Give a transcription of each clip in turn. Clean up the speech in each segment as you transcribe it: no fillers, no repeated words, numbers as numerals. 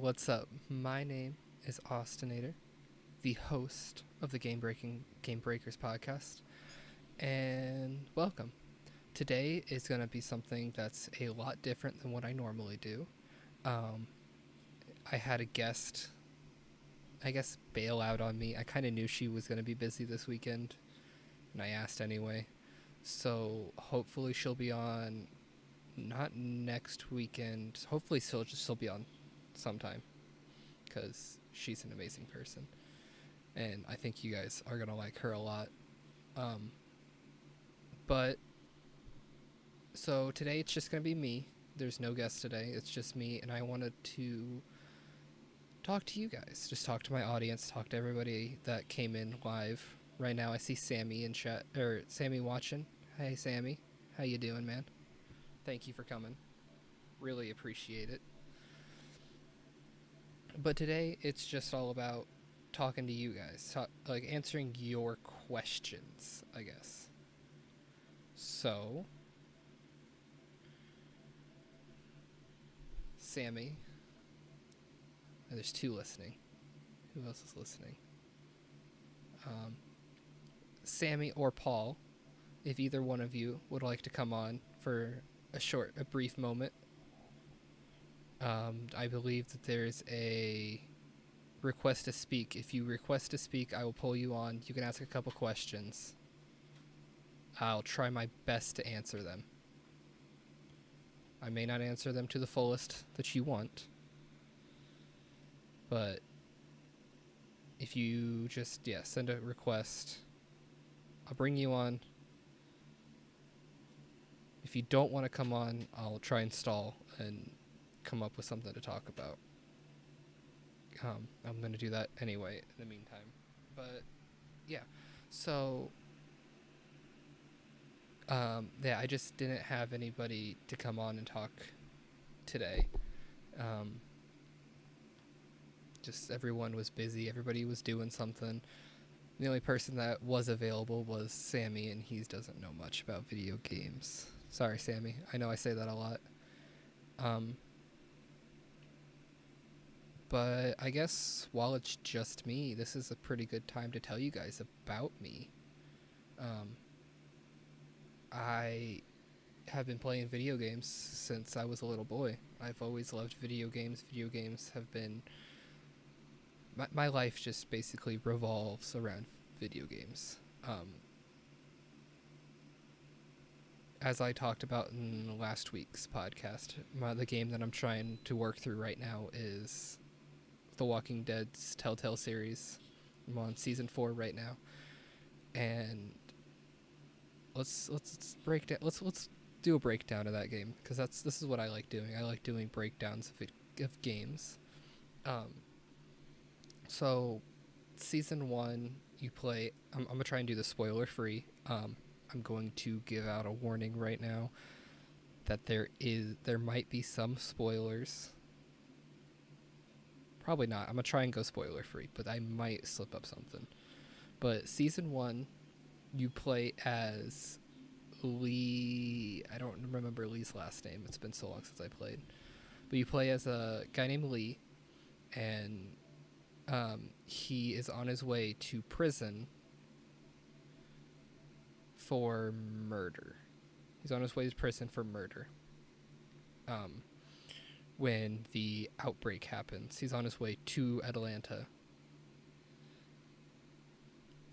What's up? My name is Austinator, the host of the GameBreakers podcast, and welcome. Today is going to be something that's a lot different than what I normally do. I had a guest, I guess, bail out on me. I kind of knew she was going to be busy this weekend, and I asked anyway. So hopefully she'll be on, not next weekend. Hopefully she'll be on sometime, because she's an amazing person, and I think you guys are going to like her a lot. But so today it's just going to be me. There's no guest today. It's just me, and I wanted to talk to you guys. Just talk to my audience, talk to everybody that came in live. Right now I see Sammy in chat, or Sammy watching. Hey Sammy, how you doing, man? Thank you for coming. Really appreciate it. But today it's just all about talking to you guys, like answering your questions, I guess. So, Sammy, there's two listening. Who else is listening? Sammy or Paul, if either one of you would like to come on for a brief moment. I believe that there's a request to speak. If you request to speak, I will pull you on. You can ask a couple questions. I'll try my best to answer them. I may not answer them to the fullest that you want, but if you just, send a request, I'll bring you on. If you don't want to come on, I'll try and stall and come up with something to talk about. I'm going to do that anyway in the meantime. But, yeah. So, I just didn't have anybody to come on and talk today. Just everyone was busy. Everybody was doing something. The only person that was available was Sammy, and he doesn't know much about video games. Sorry, Sammy. I know I say that a lot. But I guess while it's just me, this is a pretty good time to tell you guys about me. I have been playing video games since I was a little boy. I've always loved video games. Video games have been... My life just basically revolves around video games. As I talked about in last week's podcast, the game that I'm trying to work through right now is The Walking Dead's Telltale series. I'm on season 4 right now, and let's break down. Let's do a breakdown of that game, because this is what I like doing. I like doing breakdowns of games. So, season 1, you play. I'm gonna try and do this spoiler free. I'm going to give out a warning right now that there might be some spoilers. Probably not. I'm gonna try and go spoiler free, but I might slip up something. But season 1, you play as Lee. I don't remember Lee's last name. It's been so long since I played. But you play as a guy named Lee, and he is on his way to prison for murder. He's on his way to prison for murder. When the outbreak happens, he's on his way to Atlanta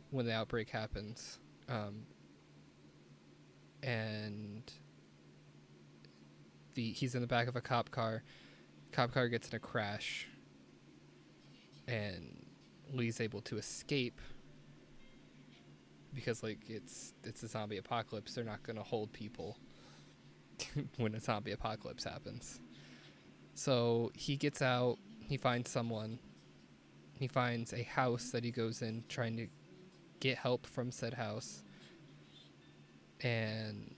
when the outbreak happens. And he's in the back of a cop car. Cop car gets in a crash, and Lee's able to escape because, like, it's a zombie apocalypse. They're not going to hold people when a zombie apocalypse happens. So he gets out, he finds someone, he finds a house that he goes in trying to get help from said house, and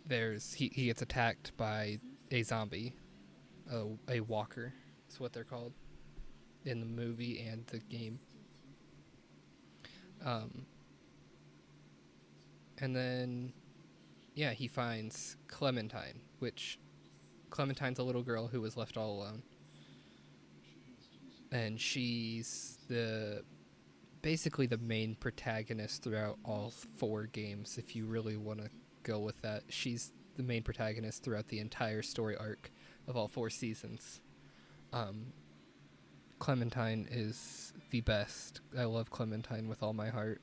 he gets attacked by a zombie, a walker is what they're called in the movie and the game. And then, he finds Clementine, which Clementine's a little girl who was left all alone. and she's basically the main protagonist throughout all 4 games. If you really want to go with that, she's the main protagonist throughout the entire story arc of all 4 seasons. Clementine is the best. I love Clementine with all my heart.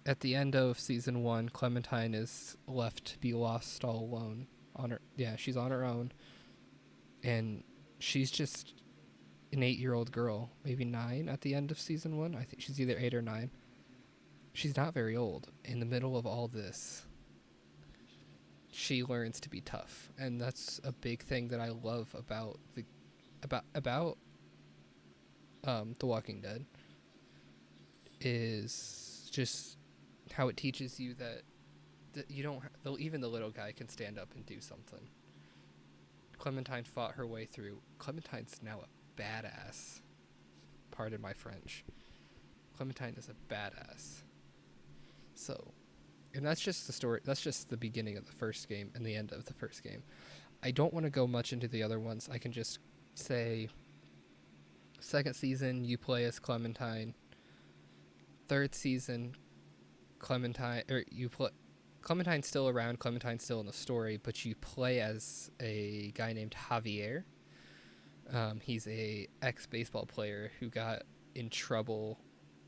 At the end of season 1, Clementine is left to be lost all alone. She's on her own, and she's just an 8-year-old girl, maybe 9 at the end of season 1. I think she's either 8 or 9. She's not very old. In the middle of all this, she learns to be tough, and that's a big thing that I love about The Walking Dead, is just how it teaches you that you don't even the little guy can stand up and do something. Clementine fought her way through. Clementine's now a badass. Pardon my French. Clementine is a badass. So, and that's just the story. That's just the beginning of the first game and the end of the first game. I don't want to go much into the other ones. I can just say, second season, you play as Clementine. Third season, Clementine's still around. Clementine's still in the story, but you play as a guy named Javier. He's a ex-baseball player who got in trouble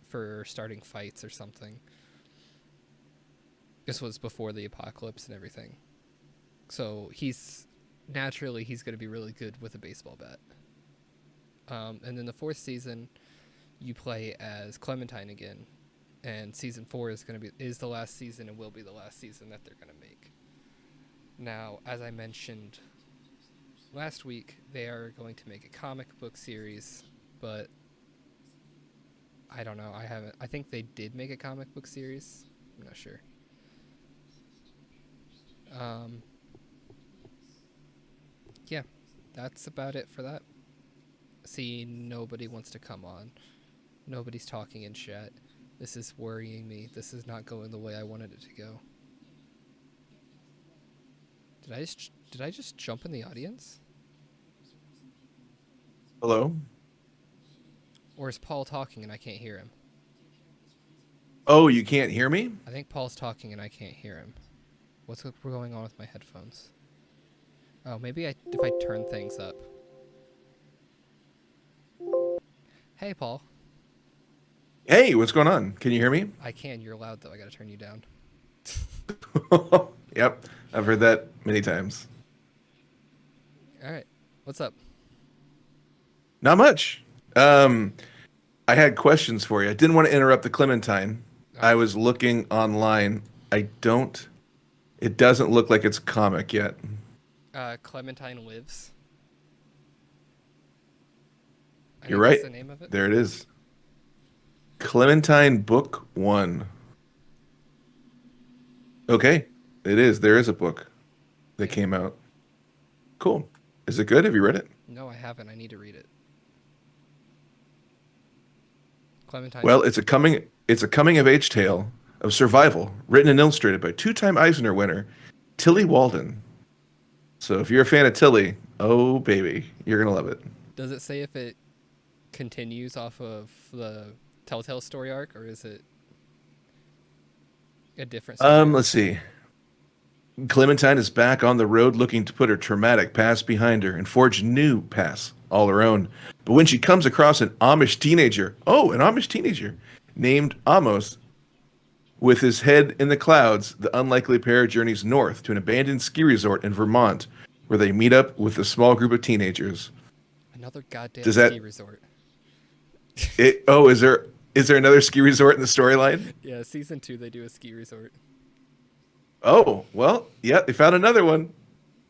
for starting fights or something. This was before the apocalypse and everything. So he's going to be really good with a baseball bat. And then the fourth season, you play as Clementine again. And season 4 is the last season and will be the last season that they're going to make. Now, as I mentioned last week, they are going to make a comic book series, but I don't know. I think they did make a comic book series. I'm not sure. Yeah, that's about it for that. See, nobody wants to come on. Nobody's talking in chat. This is worrying me. This is not going the way I wanted it to go. Did I just jump in the audience? Hello? Or is Paul talking and I can't hear him? Oh, you can't hear me? I think Paul's talking and I can't hear him. What's going on with my headphones? Oh, maybe if I turn things up. Hey, Paul. Hey, what's going on? Can you hear me? I can. You're loud, though. I gotta turn you down. Yep, I've heard that many times. All right. What's up? Not much. I had questions for you. I didn't want to interrupt the Clementine. I was looking online. It doesn't look like it's a comic yet. Clementine Lives. You're right. That's the name of it. There it is. Clementine Book 1. Okay, it is. There is a book that came out. Cool. Is it good? Have you read it? No, I haven't. I need to read it. Clementine. Well, it's a coming of age tale of survival, written and illustrated by 2-time Eisner winner Tilly Walden. So if you're a fan of Tilly, oh baby, you're gonna love it. Does it say if it continues off of the Telltale story arc, or is it a different story? Let's see. Clementine is back on the road looking to put her traumatic past behind her and forge new paths all her own. But when she comes across an Amish teenager named Amos, with his head in the clouds, the unlikely pair journeys north to an abandoned ski resort in Vermont, where they meet up with a small group of teenagers. Another goddamn ski resort. Is there another ski resort in the storyline? Yeah, season 2 they do a ski resort. Oh, well, yeah, they found another one.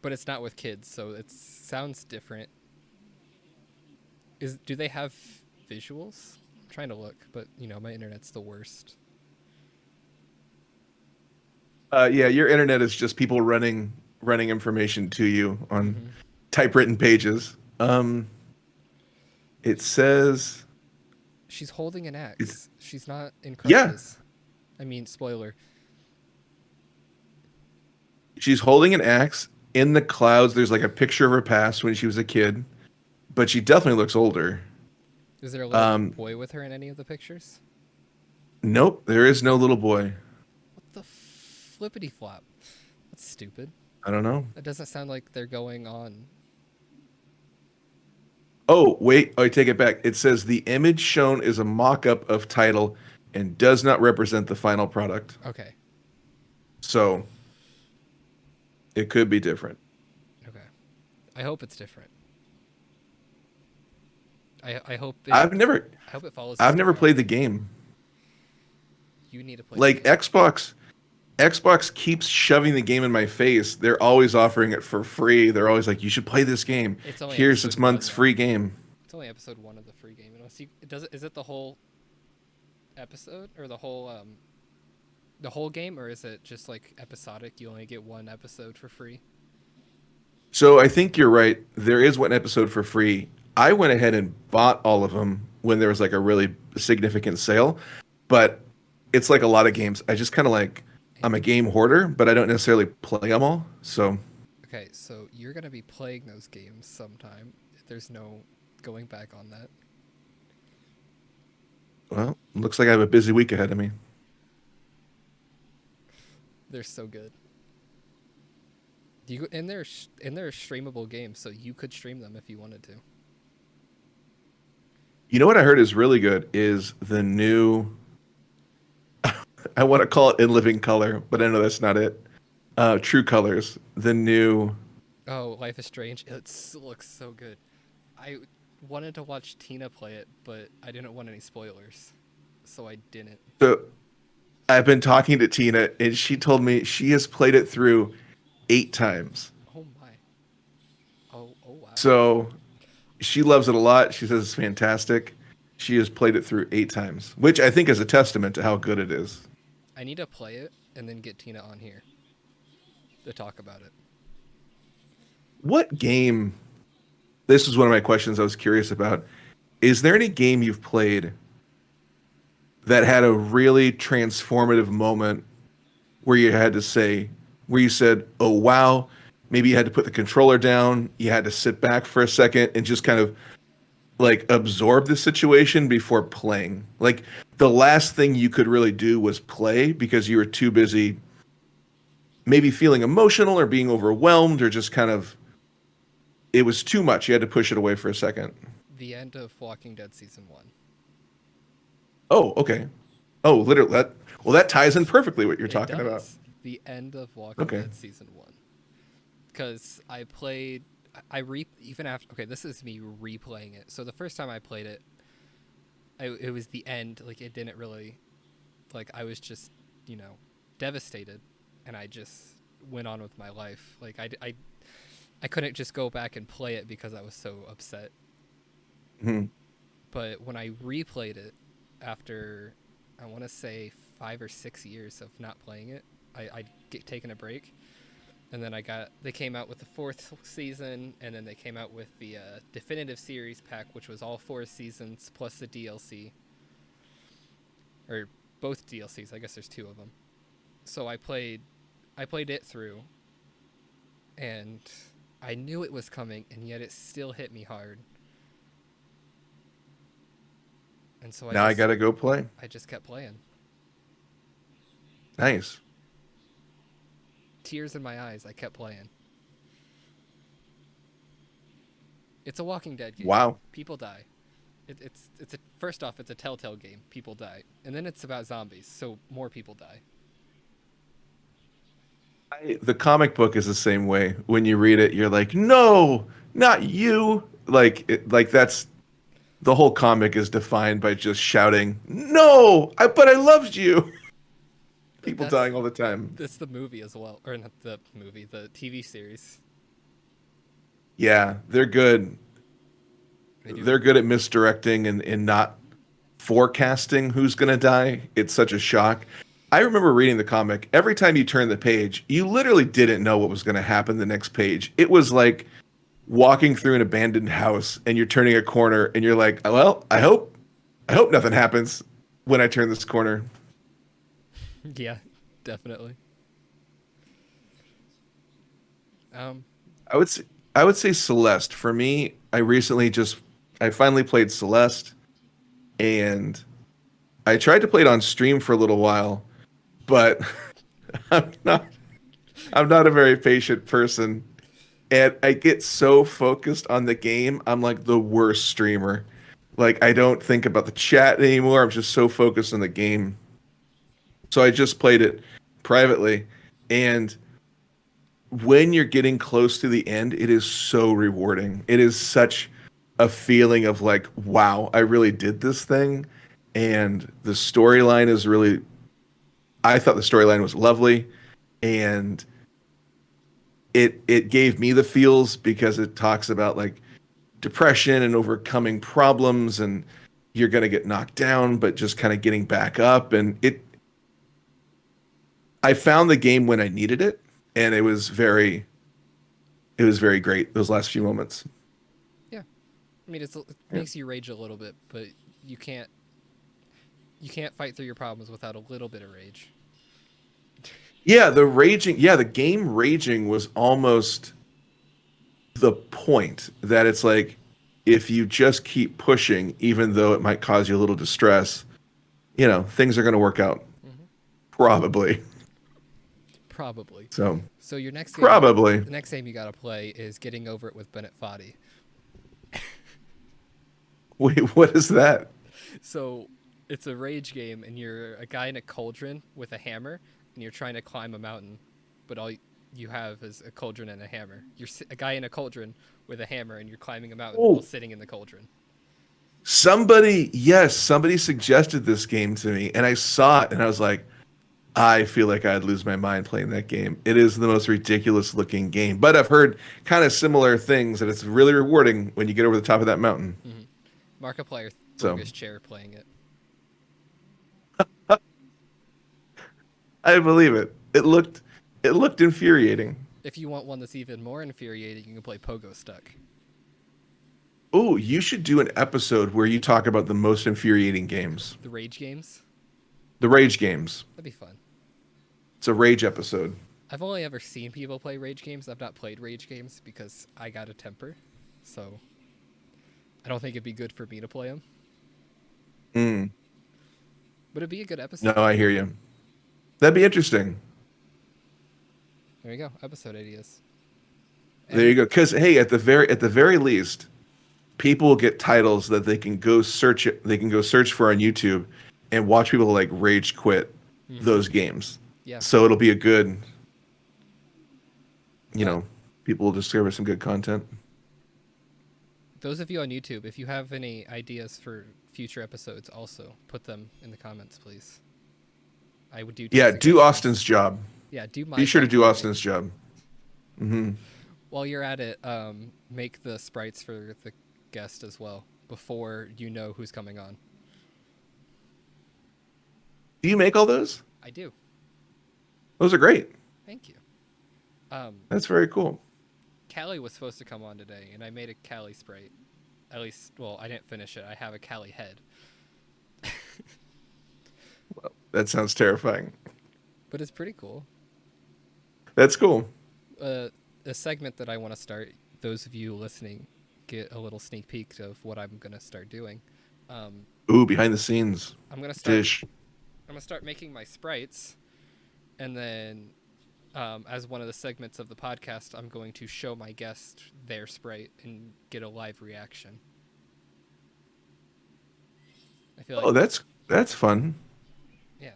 But it's not with kids, so it sounds different. Do they have visuals? I'm trying to look, but my internet's the worst. Yeah, your internet is just people running information to you on typewritten pages. It says she's holding an axe. She's not in crutches. Yeah. I mean, spoiler. She's holding an axe in the clouds. There's like a picture of her past when she was a kid, but she definitely looks older. Is there a little boy with her in any of the pictures? Nope, there is no little boy. What the flippity flop? That's stupid. I don't know. That doesn't sound like they're going on. Oh, wait. Oh, I take it back. It says the image shown is a mock-up of title and does not represent the final product. Okay. So it could be different. Okay. I hope it's different. I hope it, I've never I hope it follows. I've never played the game. You need to play. Like Xbox keeps shoving the game in my face. They're always offering it for free. They're always like, "You should play this game. It's only Here's episode 6 months one, free game." It's only episode 1 of the free game. Is it the whole episode or the whole game, or is it just like episodic? You only get one episode for free. So I think you're right. There is one episode for free. I went ahead and bought all of them when there was like a really significant sale, but it's like a lot of games. I just kind of like I'm a game hoarder, but I don't necessarily play them all. So Okay, so you're gonna be playing those games sometime. There's no going back on that. well, looks like I have a busy week ahead of me. They're so good. And they're streamable games, so you could stream them if you wanted to. You know what I heard is really good is the new I want to call it In Living Color, but I know that's not it. True Colors, the new. Oh, Life is Strange. It looks so good. I wanted to watch Tina play it, but I didn't want any spoilers, so I didn't. So I've been talking to Tina, and she told me she has played it through 8 times. Oh my. Oh wow. So she loves it a lot. She says it's fantastic. She has played it through 8 times, which I think is a testament to how good it is. I need to play it and then get Tina on here to talk about it. What game? This is one of my questions I was curious about. Is there any game you've played that had a really transformative moment where you had to say, where you said, "Oh wow," maybe you had to put the controller down, you had to sit back for a second and just kind of like absorb the situation before playing. Like the last thing you could really do was play because you were too busy maybe feeling emotional or being overwhelmed or just kind of it was too much. You had to push it away for a second. The end of Walking Dead season 1. Oh, okay. Oh, literally that ties in perfectly what you're It talking about. does. The end of Walking Okay. Dead season 1. Because even after, okay, this is me replaying it. So the first time I played it, it was the end. Like it didn't really, like I was just, devastated, and I just went on with my life. Like I couldn't just go back and play it because I was so upset. Hmm. But when I replayed it after, I want to say 5 or 6 years of not playing it, I'd taken a break. And then they came out with the 4th season, and then they came out with the definitive series pack, which was all 4 seasons plus the DLC. Or both DLCs, I guess there's 2 of them. So I played it through, and I knew it was coming, and yet it still hit me hard. And so I gotta go play. I just kept playing. Nice. Tears in my eyes, I kept playing. It's a Walking Dead game. Wow. People die. First off, it's a Telltale game. People die, and then it's about zombies, so more people die. The comic book is the same way. When you read it, you're like, "No, not you!" Like that's the whole comic is defined by just shouting, "No, but I loved you." People dying all the time. That's the movie as well, or not the movie, the TV series. Yeah, they're good. They're good at misdirecting and not forecasting who's going to die. It's such a shock. I remember reading the comic. Every time you turn the page, you literally didn't know what was going to happen the next page. It was like walking through an abandoned house and you're turning a corner and you're like, "Well, I hope nothing happens when I turn this corner." Yeah, definitely. Um, I would say I would say Celeste. For me, I finally played Celeste, and I tried to play it on stream for a little while, but I'm not I'm not a very patient person. And I get so focused on the game, I'm like the worst streamer. Like I don't think about the chat anymore. I'm just so focused on the game. So I just played it privately, and when you're getting close to the end, it is so rewarding. It is such a feeling of like, wow, I really did this thing. And the storyline is really, I thought the storyline was lovely. And it gave me the feels because it talks about like depression and overcoming problems, and you're going to get knocked down, but just kind of getting back up. And I found the game when I needed it. And it was very great those last few moments. yeah. I mean, it Yeah. makes you rage a little bit, but you can't you can't fight through your problems without a little bit of rage. Yeah, the game raging was almost the point that it's like if you just keep pushing, even though it might cause you a little distress, things are going to work out Hmm. probably. Probably. So, So your next game, probably. the next game you gotta play is Getting Over It with Bennett Foddy. Wait, what is that? So it's a rage game, and you're a guy in a cauldron with a hammer, and you're trying to climb a mountain, but all you have is a cauldron and a hammer. You're a guy in a cauldron with a hammer, and you're climbing a mountain while Oh, sitting in the cauldron. somebody suggested this game to me, and I saw it, and I was like, I feel like I'd lose my mind playing that game. It is the most ridiculous looking game, but I've heard kind of similar things that it's really rewarding when you get over the top of that mountain. Mm-hmm. Markiplier broke So his chair playing it. I believe it. It looked infuriating. If you want one that's even more infuriating, you can play Pogo Stuck. Oh, you should do an episode where you talk about the most infuriating games, The rage games. the rage games. That'd be fun. It's a rage episode. I've only ever seen people play rage games. I've not played rage games because I got a temper. So I don't think it'd be good for me to play them. Mm. But it'd be a good No, episode. I hear you. That'd be interesting. There you go. Episode ideas. There you go. Because hey, at the very least, people will get titles that they can go search it. They can go search for on YouTube and watch people like rage quit Mm-hmm. those games. Yeah. So it'll be a good, you Uh, know, people will discover some good content. those of you on YouTube, if you have any ideas for future episodes, also put them in the comments, please. I would do. Take Yeah, do suggestions. Austin's job. Yeah, do my Be sure to job do for me. Austin's job. Hmm. While you're at it, make the sprites for the guest as well before you know who's coming on. Do you make all those? I do. Those are great. Thank you. Um, That's very cool. Callie was supposed to come on today, and I made a Callie sprite. At least, well, I didn't finish it. I have a Callie head, That sounds terrifying. but it's pretty cool. That's cool. A segment that I want to start. Those of you listening get a little sneak peek of what I'm gonna start doing. Um, Ooh, behind the scenes I'm gonna start. dish. I'm gonna start making my sprites, and then, as one of the segments of the podcast, I'm going to show my guest their sprite and get a live reaction. I feel Oh, like, that's fun. yeah,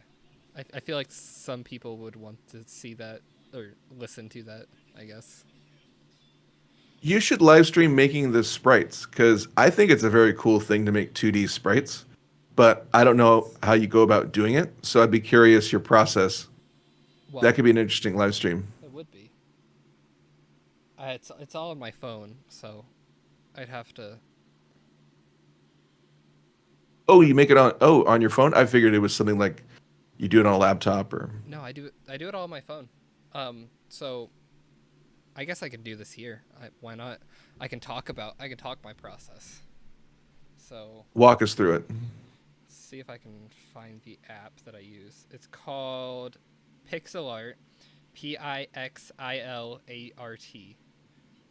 I feel like some people would want to see that or listen to that. I guess. You should live stream making the sprites because I think it's a very cool thing to make 2D sprites, but I don't know how you go about doing it. So I'd be curious your process. Well, That could be an interesting live stream. it would be. It's all on my phone, so I'd have to. Oh, you make it on your phone? I figured it was something like you do it on a laptop or No, I do it all on my phone. So I guess I could do this here. Why not? I can talk my process. So walk us through it. see if I can find the app that I use. It's called Pixel Art, Pixilart,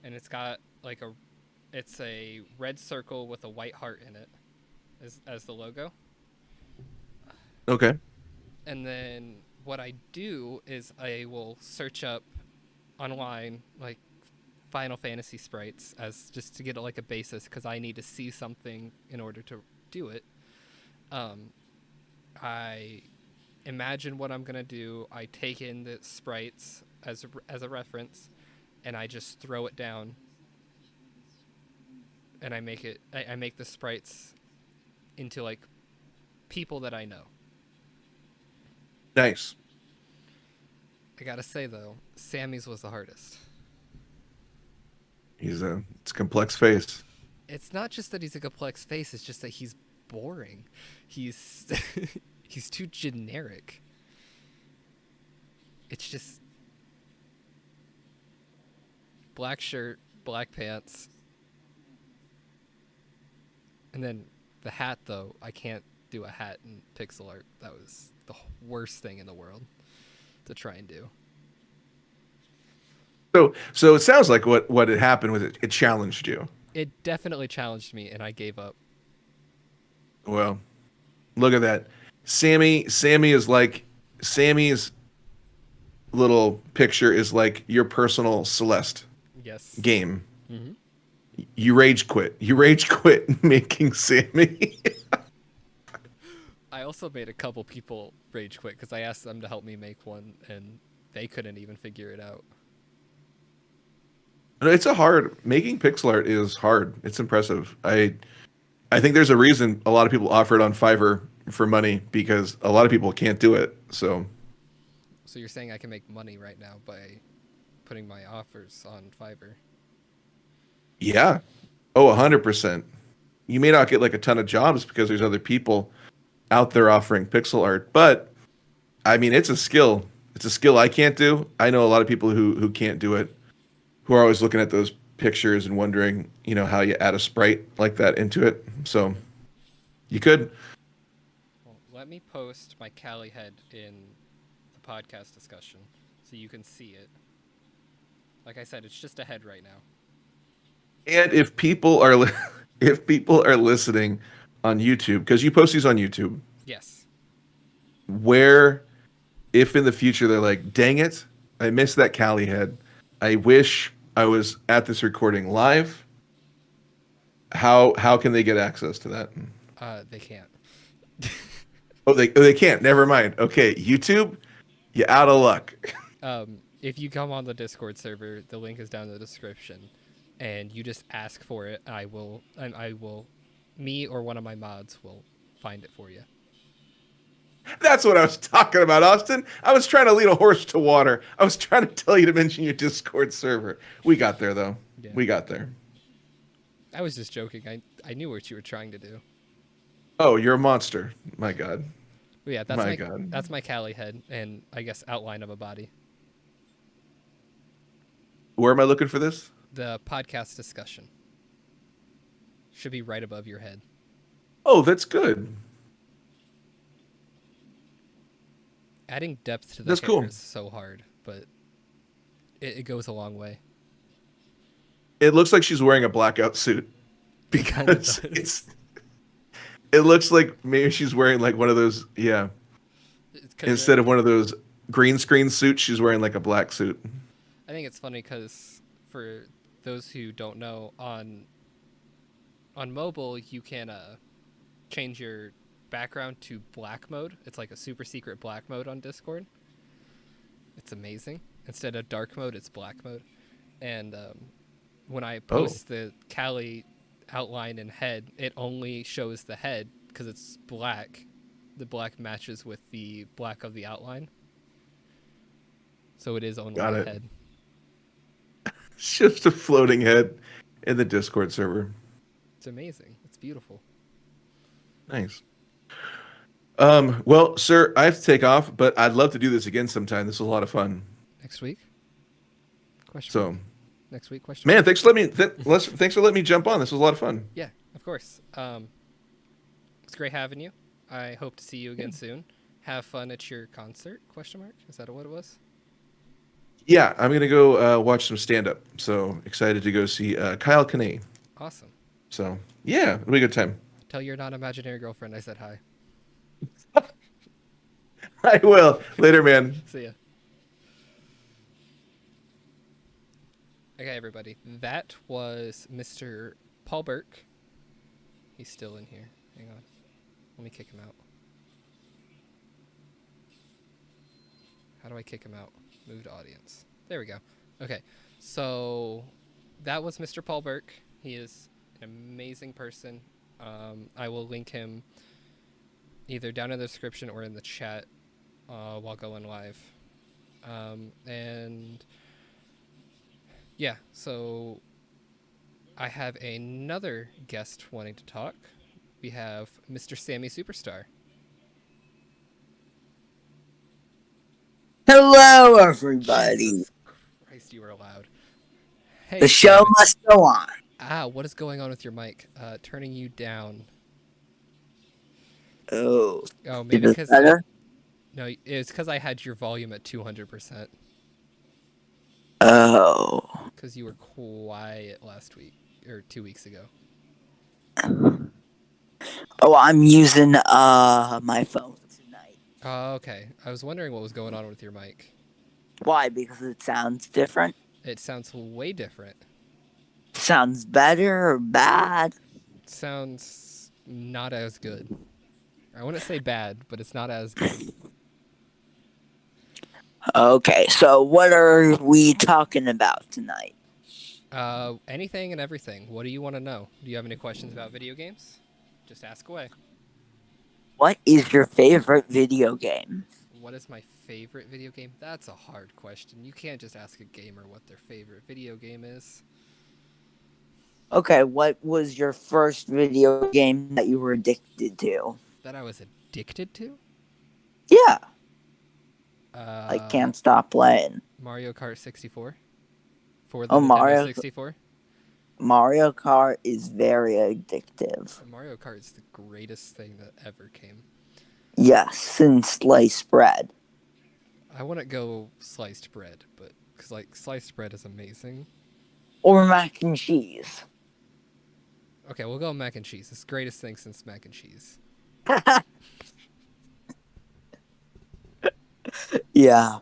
and it's got like it's a red circle with a white heart in it as the logo. Okay. And then what I do is I will search up online like Final Fantasy sprites as just to get like a basis because I need to see something in order to do it. I imagine what I'm gonna do. I take in the sprites as a reference, and I just throw it down, and I make the sprites into like people that I know. Nice. I gotta say though, Sammy's was the hardest. It's a complex face. It's not just that he's a complex face; it's just that he's boring. He's he's too generic. It's just black shirt, black pants, and then the hat. Though I can't do a hat in pixel art. That was the worst thing in the world to try and do. So it sounds like what had happened was it challenged you. It definitely challenged me, and I gave up. Well, look at that. Sammy's little picture is like your personal Celeste Yes. game. Mm-hmm. You rage quit. You rage quit making Sammy. I also made a couple people rage quit because I asked them to help me make one, and they couldn't even figure it out. It's making pixel art is hard. It's impressive. I think there's a reason a lot of people offer it on Fiverr for money because a lot of people can't do it. So you're saying I can make money right now by putting my offers on Fiverr? yeah. Oh, 100%. You may not get like a ton of jobs because there's other people out there offering pixel art, but I mean, it's a skill. It's a skill I can't do. I know a lot of people who can't do it, who are always looking at those pictures and wondering, how you add a sprite like that into it. So you could. Well, let me post my Cali head in the podcast discussion so you can see it. Like I said, it's just a head right now. And if people are if people are listening on YouTube, because you post these on YouTube, Yes. where if in the future they're like, dang it, I missed that Cali head. I wish I was at this recording live. How can they get access to that? They can't. They can't. Never mind. Okay, YouTube, you out of luck. If you come on the Discord server, the link is down in the description, and you just ask for it. I will, me or one of my mods will find it for you. That's what I was talking about, Austin. I was trying to lead a horse to water. I was trying to tell you to mention your Discord server. We got there, though. Yeah. We got there. I was just joking. I knew what you were trying to do. Oh, you're a monster. My God. But yeah, God. That's my Cali head, and I guess outline of a body. Where am I looking for this? The podcast discussion should be right above your head. Oh, that's good. Adding depth to the That's hair cool. is so hard, but it goes a long way. It looks like she's wearing a blackout suit because it looks like maybe she's wearing like one of those, yeah. Instead of one of those green screen suits, she's wearing like a black suit. I think it's funny because for those who don't know, on mobile you can change your background to black mode. It's like a super secret black mode on Discord. It's amazing. Instead of dark mode, it's black mode. And when I post the Cali outline and head, it only shows the head because it's black. The black matches with the black of the outline. So it is only the head. It's just a floating head in the Discord server. It's amazing. It's beautiful. Nice. Well, sir, I have to take off, but I'd love to do this again sometime. This was a lot of fun. Next week? So, next week? Question. Man, thanks for letting me jump on. This was a lot of fun. Yeah, of course. It's great having you. I hope to see you again soon. Have fun at your concert? Question mark? Is that what it was? Yeah, I'm gonna go watch some stand up. So excited to go see Kyle Kinane. Awesome. So yeah, it'll be a good time. Tell your non-imaginary girlfriend I said hi. I will later, man. See ya. Okay, everybody. That was Mr. Paul Burke. He's still in here. Hang on. Let me kick him out. How do I kick him out? Move to audience. There we go. Okay. So that was Mr. Paul Burke. He is an amazing person. I will link him either down in the description or in the chat while going live. And yeah, so I have another guest wanting to talk. We have Mr. Sammy Superstar. Hello, everybody. Jesus Christ, you are loud. Hey, The show Sammy. must go on. What is going on with your mic? Turning you down. Oh, Oh, is maybe this because better? no, it's because I had your volume at 200%. Oh. Because you were quiet last week or 2 weeks ago. Oh, I'm using my phone tonight. Oh, okay. I was wondering what was going on with your mic. Why? Because it sounds different? It sounds way different. Sounds better or bad? Sounds not as good. I wouldn't say bad, but it's not as good. Okay, so what are we talking about tonight? Anything and everything. What do you want to know? Do you have any questions about video games? Just ask away. What is your favorite video game? What is my favorite video game? That's a hard question. You can't just ask a gamer what their favorite video game is. Okay, what was your first video game that you were addicted to? That I was addicted to? Yeah, I Uh, can't stop playing. Mario Kart 64 for the Oh, Nintendo 64. Mario Kart is very addictive. Mario Kart is the greatest thing that ever came. Yes, since sliced bread. I wouldn't go sliced bread, but because like sliced bread is amazing. Or mac and cheese. Okay, we'll go mac and cheese. It's the greatest thing since mac and cheese. Yeah.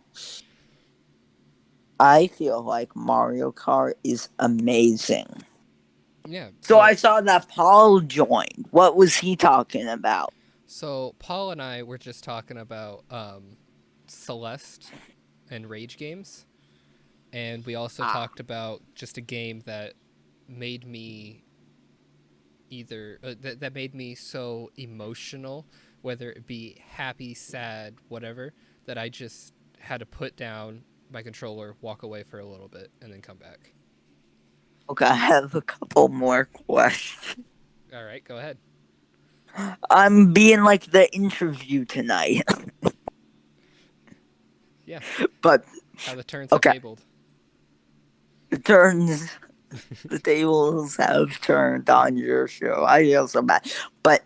I feel like Mario Kart is amazing. Yeah. So I saw that Paul joined. What was he talking about? So Paul and I were just talking about Celeste and Rage games, and we also talked about just a game that made me that made me so emotional, whether it be happy, sad, whatever, that I just had to put down my controller, walk away for a little bit, and then come back. Okay, I have a couple more questions. All right, go ahead. I'm being like the interview tonight. Yeah. But How the turns okay. have tabled. The tables have turned on your show. I feel so bad. But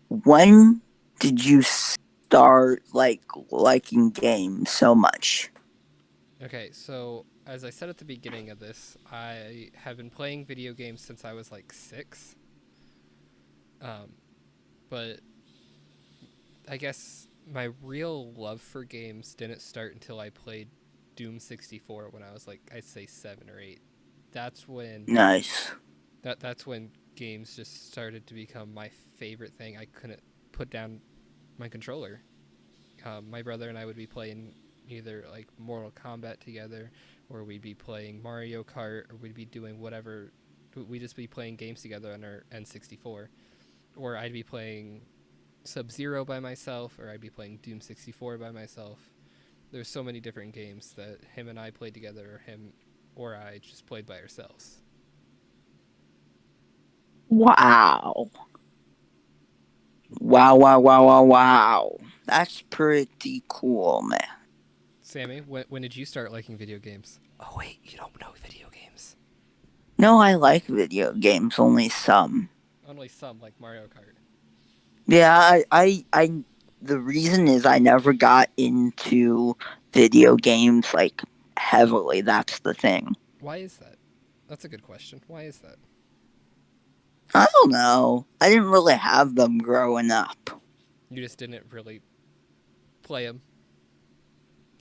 when did you start liking games so much? Okay, so as I said at the beginning of this, I have been playing video games since I was like 6. But I guess my real love for games didn't start until I played Doom 64 when I was like, I'd say 7 or 8. That's when Nice. That's when games just started to become my favorite thing. I couldn't put down my controller. My brother and I would be playing either like Mortal Kombat together, or we'd be playing Mario Kart, or we'd be doing whatever. We'd just be playing games together on our N64, or I'd be playing Sub-Zero by myself, or I'd be playing Doom 64 by myself. There's so many different games that him and I played together, or him or I just played by ourselves. Wow. Wow. That's pretty cool, man. Sammy, when did you start liking video games? Oh, wait, you don't know video games. No, I like video games, only some. Only some, like Mario Kart. Yeah, I the reason is I never got into video games like heavily. That's the thing. Why is that? That's a good question. Why is that? I don't know. I didn't really have them growing up. You just didn't really play them.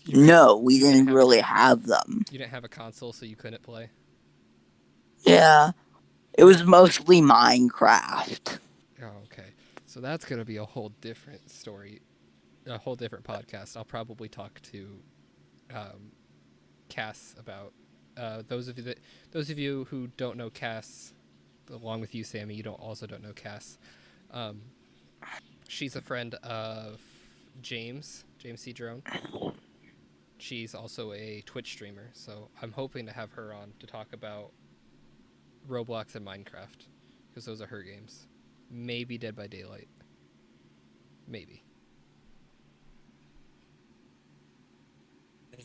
No, we didn't have really have them. You didn't have a console, so you couldn't play. Yeah, it was mostly Minecraft. Oh, okay. So that's gonna be a whole different story, a whole different podcast. I'll probably talk to Cass about those of you who don't know Cass, along with you, Sammy. You also don't know Cass. She's a friend of James C. Drone. She's also a Twitch streamer, so I'm hoping to have her on to talk about Roblox and Minecraft, because those are her games. Maybe Dead by Daylight. Maybe.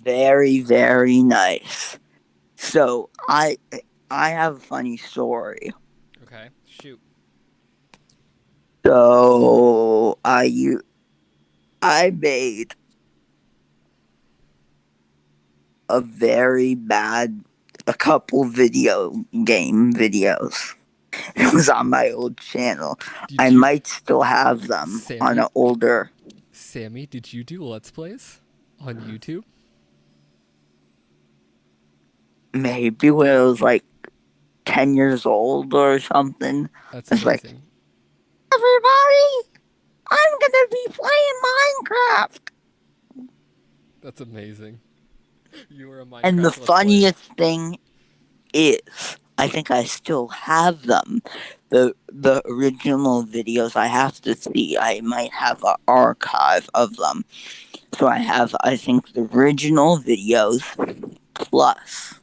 Very, very nice. So I have a funny story. Okay, shoot. So I made a couple video game videos. It was on my old channel. I might still have them on an older. Sammy, did you do Let's Plays on YouTube? Maybe when I was like 10 years old or something. That's amazing. Like, everybody, I'm gonna be playing Minecraft. That's amazing. You were a Minecraft. And the funniest thing is, I think I still have them. The original videos I have to see. I might have an archive of them. So I have, I think, the original videos plus.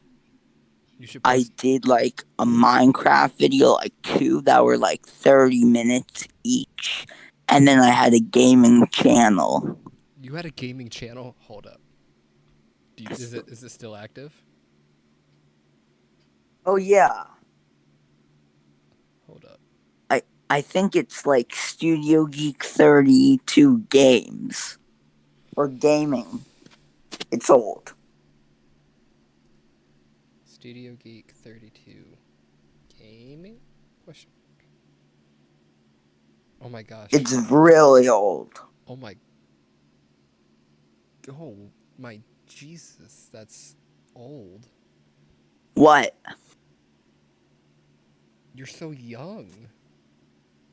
I did like a Minecraft video, like 2 that were like 30 minutes each. And then I had a gaming channel. You had a gaming channel? Hold up. Is it still active? Oh yeah. Hold up. I think it's like Studio Geek 32 Games. For gaming. It's old. Studio Geek 32 Gaming? Question. Oh my gosh. It's really old. Oh my Jesus, that's old. What? You're so young.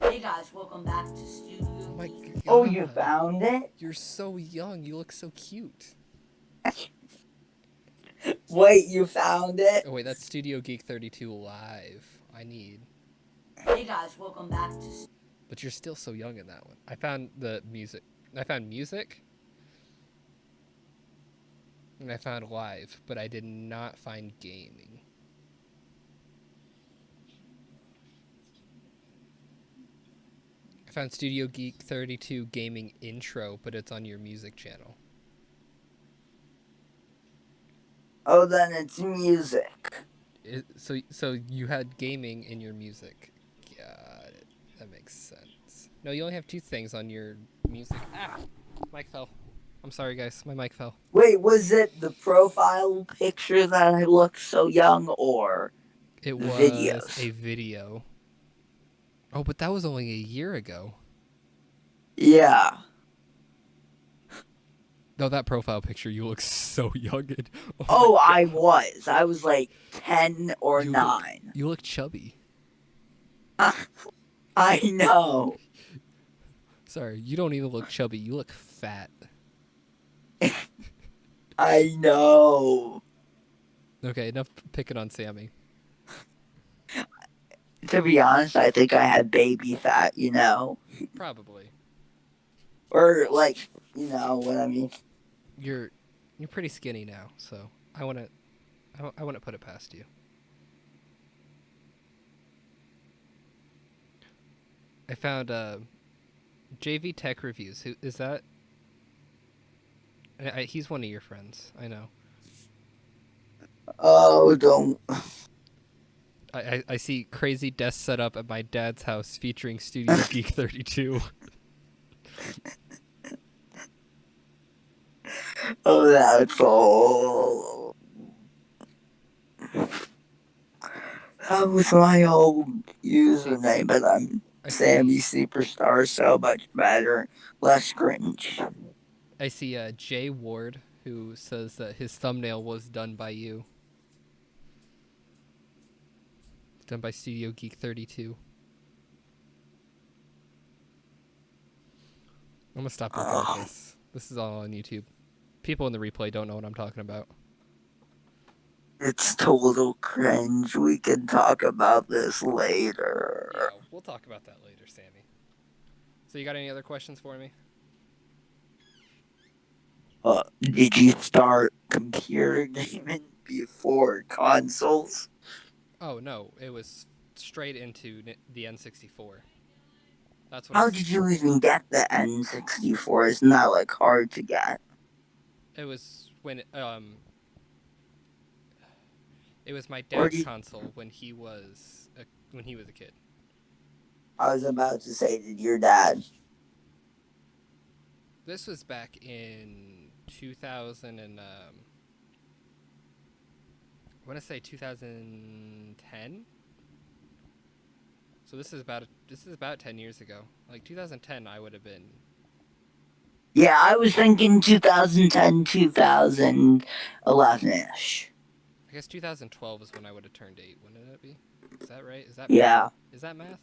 Hey guys, welcome back to Studio. Oh my God. Oh, you found it? You're so young. You look so cute. Wait, you found it? Oh wait, that's Studio Geek 32 Live. I need. Hey guys, welcome back to. But you're still so young in that one. I found the music. I found music. And I found live, but I did not find gaming. I found Studio Geek 32 Gaming Intro, but it's on your music channel. Oh, then it's music. So you had gaming in your music. Got it. That makes sense. No, you only have 2 things on your music. Ah! Mic fell. I'm sorry, guys. My mic fell. Wait, was it the profile picture that I look so young, or it was videos? A video? Oh, but that was only a year ago. Yeah. No, that profile picture, you look so young. I was like 10 or 9. You look chubby. I know. Sorry, you don't even look chubby. You look fat. I know. Okay, enough picking on Sammy. To be honest, I think I had baby fat, you know? Probably. Or, like, you know what I mean? You're pretty skinny now, so I wouldn't put it past you. I found JV Tech Reviews. Who is that? He's one of your friends. I know. Oh, don't. I see crazy desk setup at my dad's house featuring Studio Geek 32. Oh, that's all. That was my old username, but I'm I Sammy see. Superstar, so much better, less cringe. I see. Jay Ward, who says that his thumbnail was done by you, done by Studio Geek 32. I'm gonna stop looking at this. This is all on YouTube. People in the replay don't know what I'm talking about. It's total cringe. We can talk about this Yeah, later. we'll talk about that later, Sammy. So you got any other questions for me? Did you start computer gaming before consoles? Oh no, it was straight into the N64. That's what I. How did you even get the N64? Isn't that like hard to get? It was when it was my Or dad's did console when he was a kid. I was about to say, did your dad? This was back in 2000 and I want to say 2010. So this is about 10 years ago. Like 2010, I would have been. Yeah, I was thinking 2010, 2011 ish. I guess 2012 is when I would have turned 8. When did it be? Is that right? Is that math? Yeah. Is that math?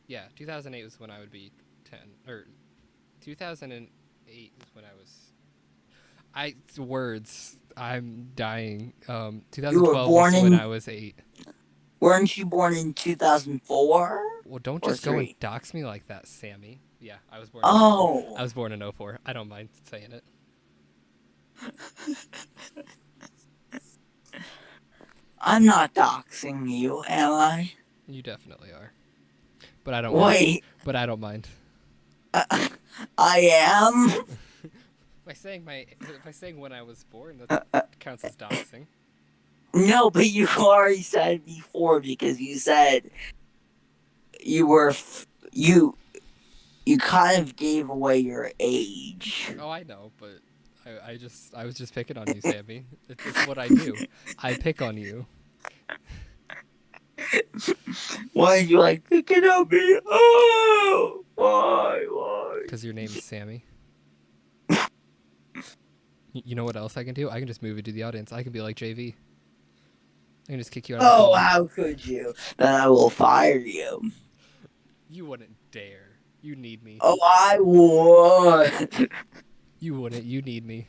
Yeah, 2008 was when I would be 10, or 2008 is when I was. Words. I'm dying. You were 2012 born was when in. I was 8. Weren't you born in 2004 Well, don't or just go and 3? dox me like that, Sammy. Yeah, I was born. I Oh. was born in 04. I don't mind saying it. I'm not doxing you, am I? You definitely are. But I don't mind. Wait. But I don't mind. I am? By saying when I was born, that Uh, counts as doxing. no, but you already said before because you said you were. You kind of gave away your age. Oh, I know, but I was just picking on you, Sammy. It's what I do. I pick on you. Why did you like picking on me? Oh, why? Because your name is Sammy. You know what else I can do? I can just move it to the audience. I can be like JV. I can just kick you out of the Oh, call. how could you? Then I will fire you. You wouldn't dare. You need me. Oh, I would. You wouldn't. You need me.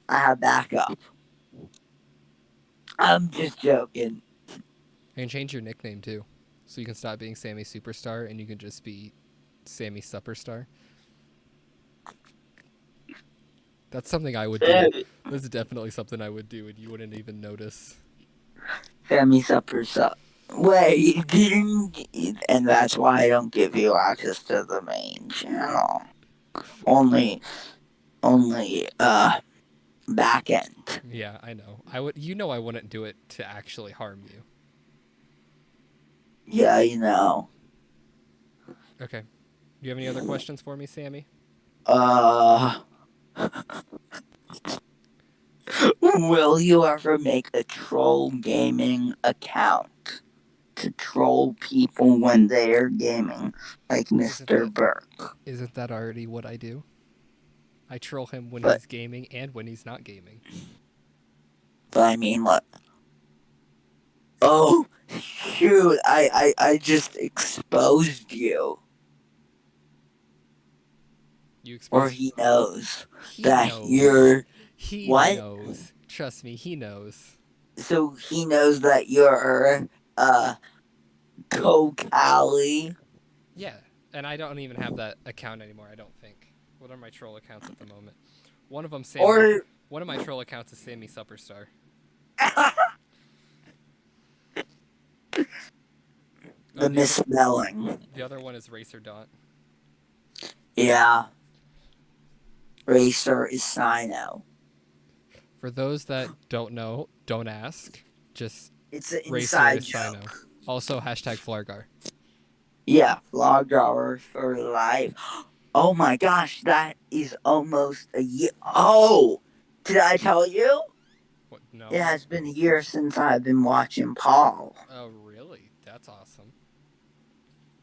I have backup. I'm just joking. I can change your nickname too, so you can stop being Sammy Superstar and you can just be Sammy Superstar. That's something I would do. This is definitely something I would do, and you wouldn't even notice. Sammy's upper sub. Wait, you didn't. And that's why I don't give you access to the main channel. Only, back end. Yeah, I know. I would. You know, I wouldn't do it to actually harm you. Yeah, you know. Okay. Do you have any other questions for me, Sammy? Will you ever make a troll gaming account to troll people when they are gaming, like Mr. Burke? Isn't that already what I do? I troll him when But he's gaming and when he's not gaming. I mean, what? Oh, shoot! I just exposed you. You Or exposed. he knows He that knows. you're He what? knows. Trust me, he knows. So he knows that you're Cali. Yeah, and I don't even have that account anymore. I don't think. What are my troll accounts at the moment? One of them, Sammy. Or One of my troll accounts is Sammy Superstar. the misspelling. The other one is Racer Dot. Yeah. Racer is Sino. For those that don't know, don't ask. Just It's an Racer inside is joke. Sino. Also hashtag Flargar. Yeah, Vlogger for life. Oh my gosh, that is almost a year. Oh, did I tell you? What? No. It has been a year since I've been watching Paul. Oh, really? That's awesome.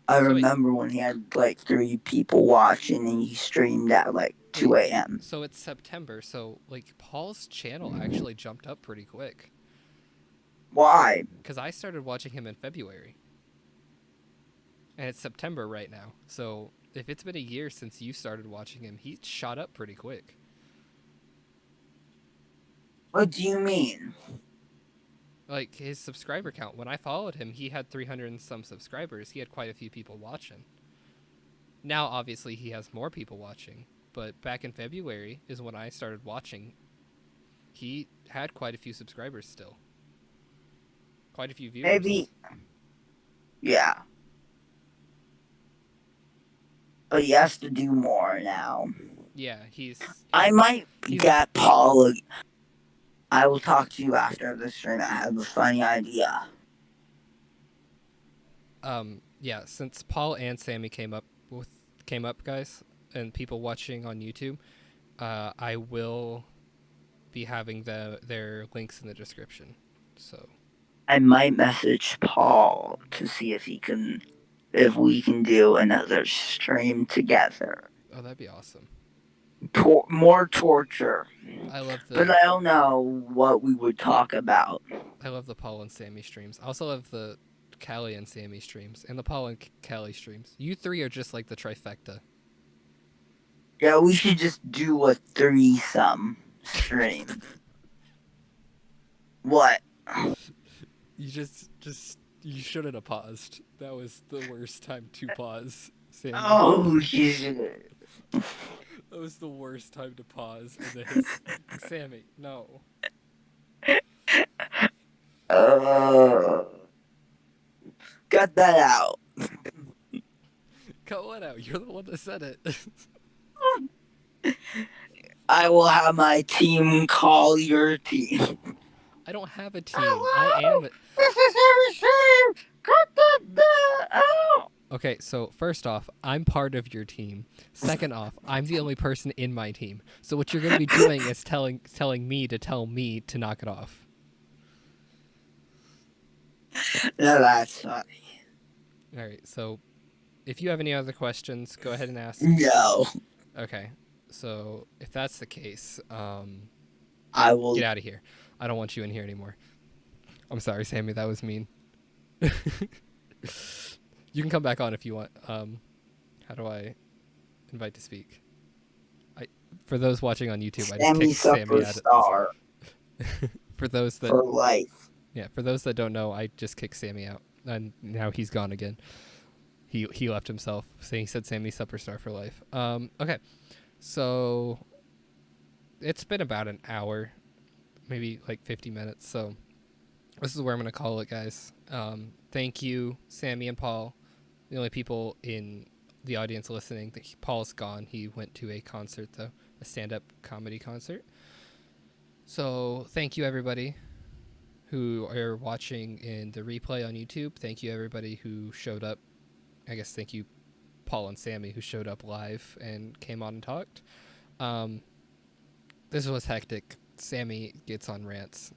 I So wait. remember when he had like 3 people watching and he streamed at like 2 Wait. a.m. So it's September. So like Paul's channel actually jumped up pretty quick. Why? Because I started watching him in February. And it's September right now. So if it's been a year since you started watching him, he shot up pretty quick. What do you mean? Like his subscriber count. When I followed him, he had 300 and some subscribers. He had quite a few people watching. Now, obviously, he has more people watching. But back in February is when I started watching. He had quite a few subscribers still. Quite a few viewers. Maybe. Yeah. But he has to do more now. Yeah, he's... I might he's get Paul. I will talk to you after the stream. I have a funny idea. Yeah, since Paul and Sammy came up, guys, and people watching on YouTube, I will be having their links in the description. So I might message Paul to see if we can do another stream together. oh, that'd be awesome. More torture. I love But I don't know what we would talk about. I love the Paul and Sammy streams. I also love the Callie and Sammy streams and the Paul and Callie streams. You three are just like the trifecta. Yeah, we should just do a threesome stream. What? You you shouldn't have paused. That was the worst time to pause, Sammy. Oh, shit. That was the worst time to pause. And then Sammy, no. Cut that out. Cut what out? You're the one that said it. I will have my team call your team. I don't have a team. I am. This is every stream. Cut that out. Okay, so first off, I'm part of your team. Second off, I'm the only person in my team. So what you're going to be doing is telling me to tell me to knock it off. No, that's funny. All right, so if you have any other questions, go ahead and ask. No. Okay, so if that's the case, I will get out of here. I don't want you in here anymore. I'm sorry, Sammy, that was mean. You can come back on if you want. How do I invite to speak? For those watching on YouTube, I just kicked Sammy out Superstar for those that for life. Yeah, for those that don't know, I just kicked Sammy out, and now he's gone again. He left himself, saying he said Sammy Superstar for life. Okay, so it's been about an hour, maybe like 50 minutes. So this is where I'm gonna call it, guys. Thank you, Sammy and Paul, the only people in the audience listening. Paul's gone. He went to a concert, though, a stand-up comedy concert. So thank you, everybody who are watching in the replay on YouTube. Thank you, everybody who showed up. I guess thank you, Paul and Sammy, who showed up live and came on and talked. This was hectic. Sammy gets on rants.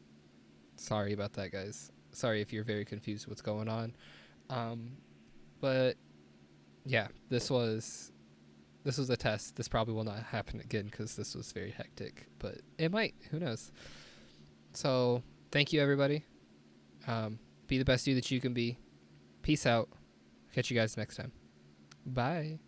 Sorry about that, guys. Sorry if you're very confused what's going on. But yeah, this was a test. This probably will not happen again because this was very hectic, but it might. Who knows? So thank you, everybody. Be the best you that you can be. Peace out. Catch you guys next time. Bye.